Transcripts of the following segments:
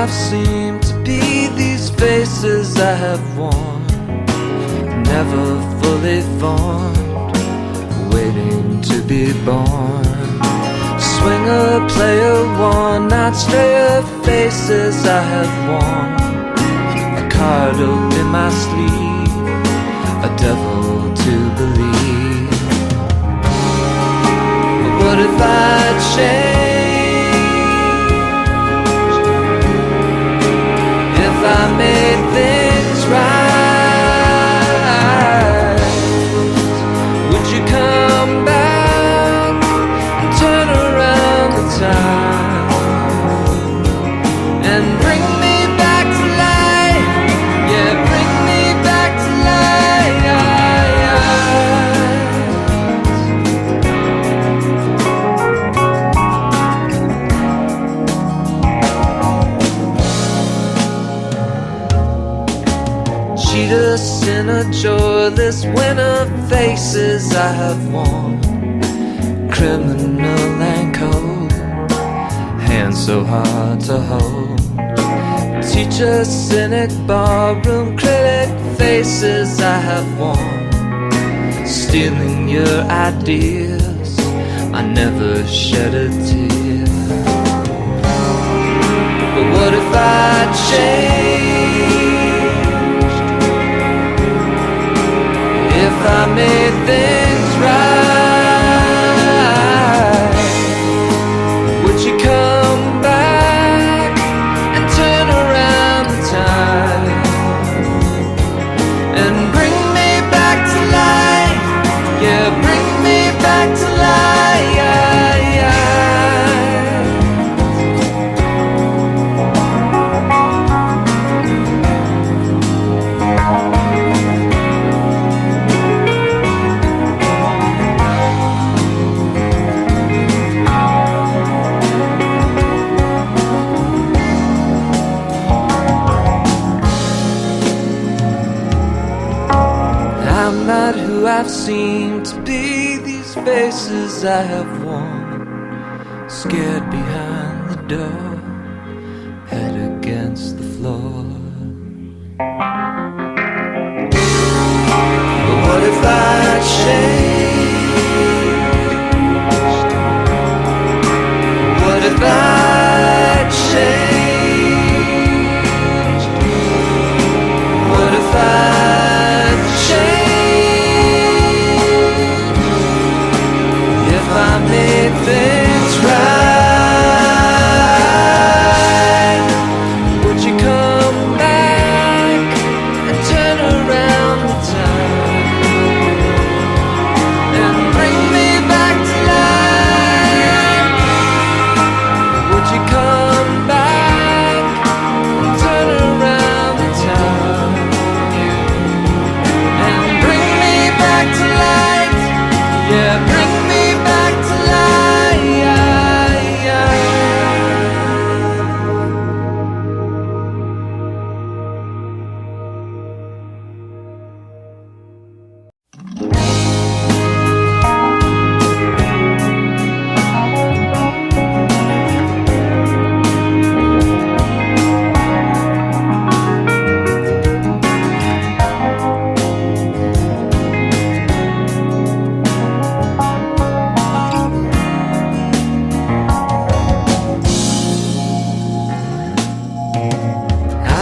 I've seemed to be these faces I have worn, never fully formed, waiting to be born. Swinger, player, one-night strayer faces I have worn, a card up in my sleeve, a devil to believe. But what if I changed? If I made things right, would you come back and turn around the time and bring me back to life? Yeah, bring me back to cheater, sinner, joyless winner faces I have worn, criminal and cold, hands so hard to hold. Teacher, cynic, barroom critic faces I have worn, stealing your ideas, I never shed a tear. But what if I changed? If I made things right, would you come back and turn around the time and bring me back to life? Yeah, bring me back to life. I'm not who I've seemed to be, these faces I have worn, scared behind the door, head against the floor. But what if I changed? What if I changed? What if I made things right? Would you come back and turn around the time and bring me back to life? Would you come back and turn around the time and bring me back to life? Yeah, bring me back to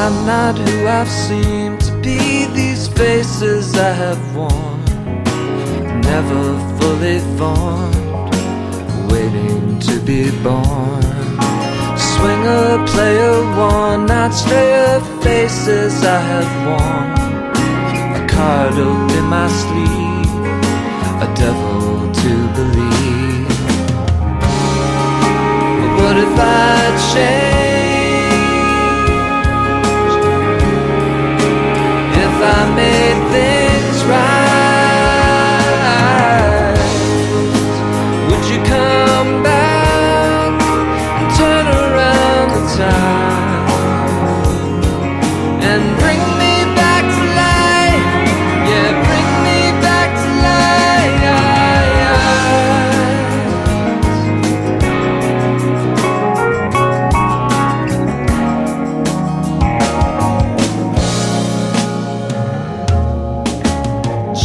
I'm not who I've seemed to be, these faces I have worn, never fully formed, waiting to be born. Swinger, player, one-night strayer faces I have worn, a card up in my sleeve, a devil to believe. But what if I changed? I made things right, would you come back and turn around the time and bring me back to life? Yeah, bring me back.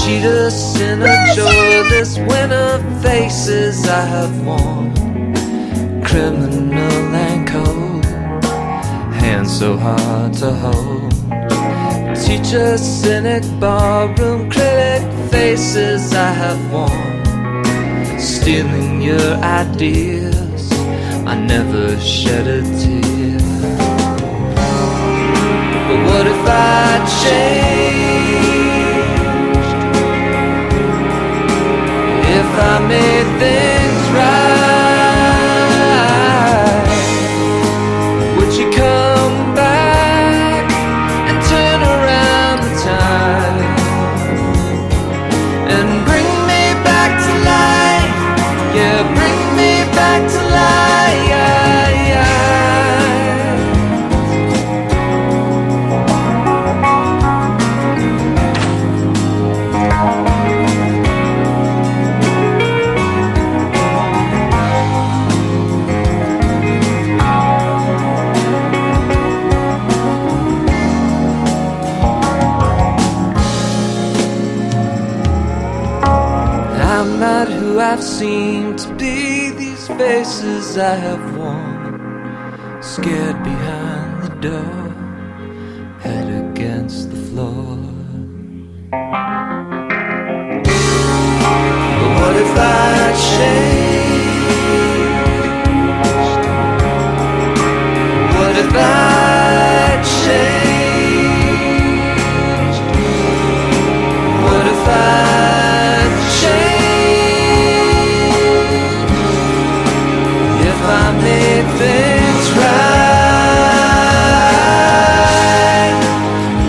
cheat us in a joyless winter faces I have worn, criminal and cold, hands so hard to hold. Teach us cynic barroom critic faces I have worn, stealing your ideas, I never shed a tear. But what if I changed? If I made things right, would you come back and turn around the time and bring me back to life? Yeah, bring me back to life. I'm not who I've seemed to be, these faces I have worn, scared behind the door, head against the floor. But what if I changed? What if I changed? What if I made things right?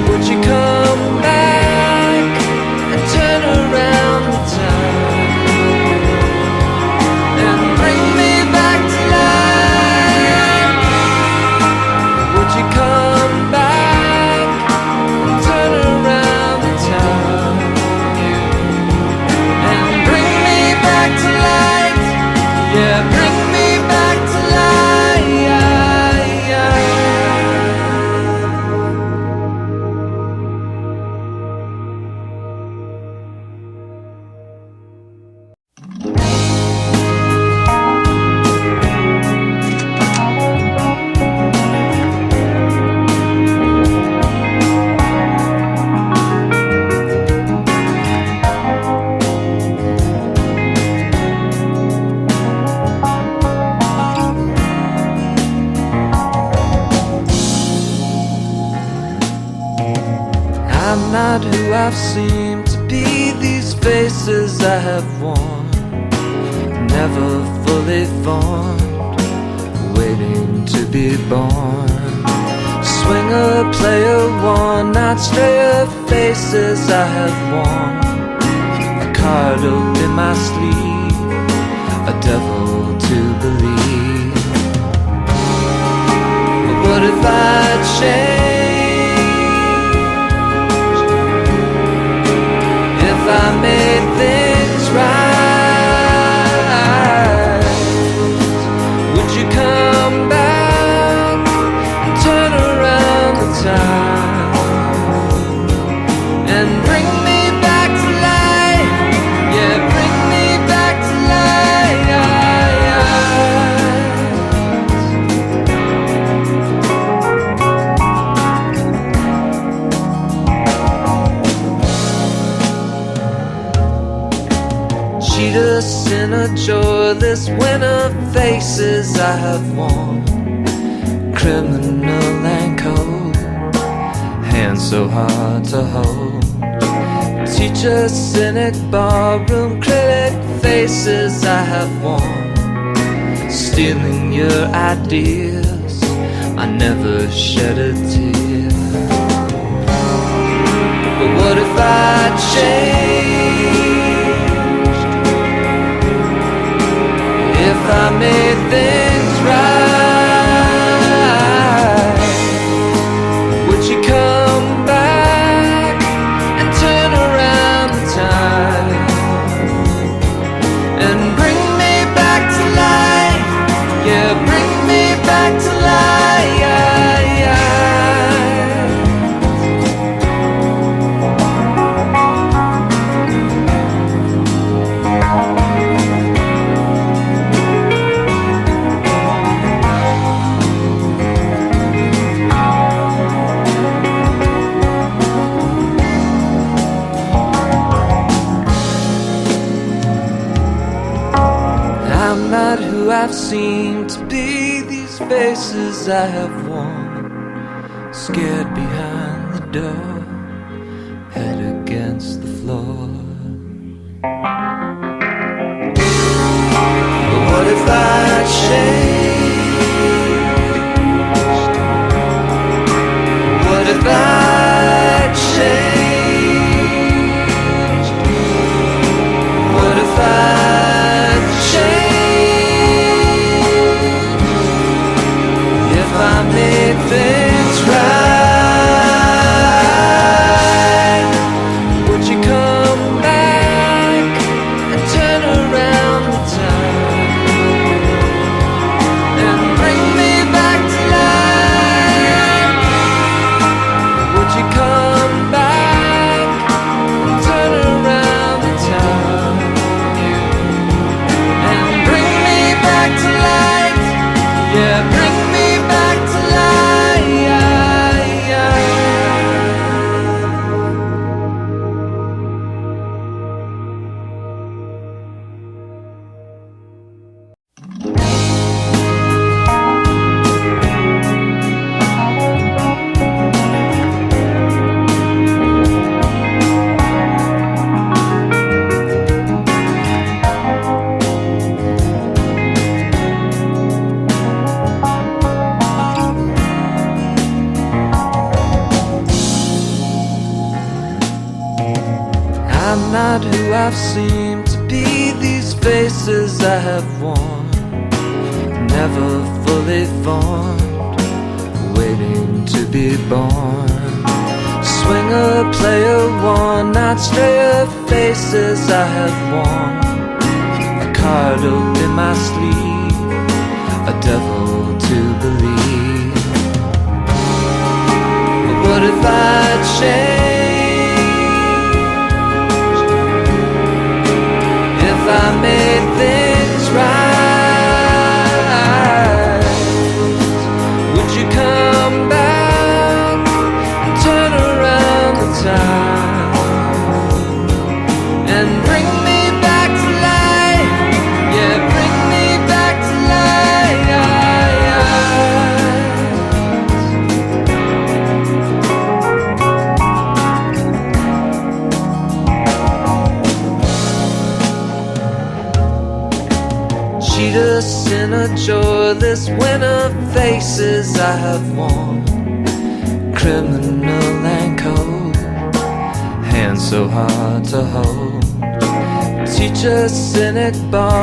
Would you come back and turn around the time and bring me back to life? Would you come back and turn around the time and bring me back to life? Yeah, bring me back to life. I'm not who I've seemed to be, these faces I have worn, never fully formed, waiting to be born. Swinger, player, one-night strayer faces I have worn, a card up in my sleeve, a devil to believe. But what if I change? I made things right, would you come back and turn around the time and bring me back to life? Yeah, bring me back to cheat us in a joyless winter faces I have worn, criminal and cold, hands so hard to hold. Teach us cynic barroom critic faces I have worn, stealing your ideas, I never shed a tear. But what if I changed? If I made things right, would you come back and turn around the time and bring me back to life? Yeah, bring me back to life. not who I've seemed to be. These faces I have worn, scared behind the door, head against the floor. But what if I changed? What if I changed? What if I made things right? Would you come back and turn around the time and bring me back to life? Would you come back and turn around the time and bring me back to life? Yeah, bring me back to life. I'm not who I've seemed to be. These faces I have worn, never fully formed, waiting to be born. Swinger, player one, not strayer faces I have worn. A card up in my sleeve, a devil to believe. But what if I change? I made things right. Would you come back and turn around the time and bring me back to life? Yeah, bring me back to cheater, sinner, joyless winner faces I have worn, criminal and cold, hands so hard to hold, teacher, cynic, bar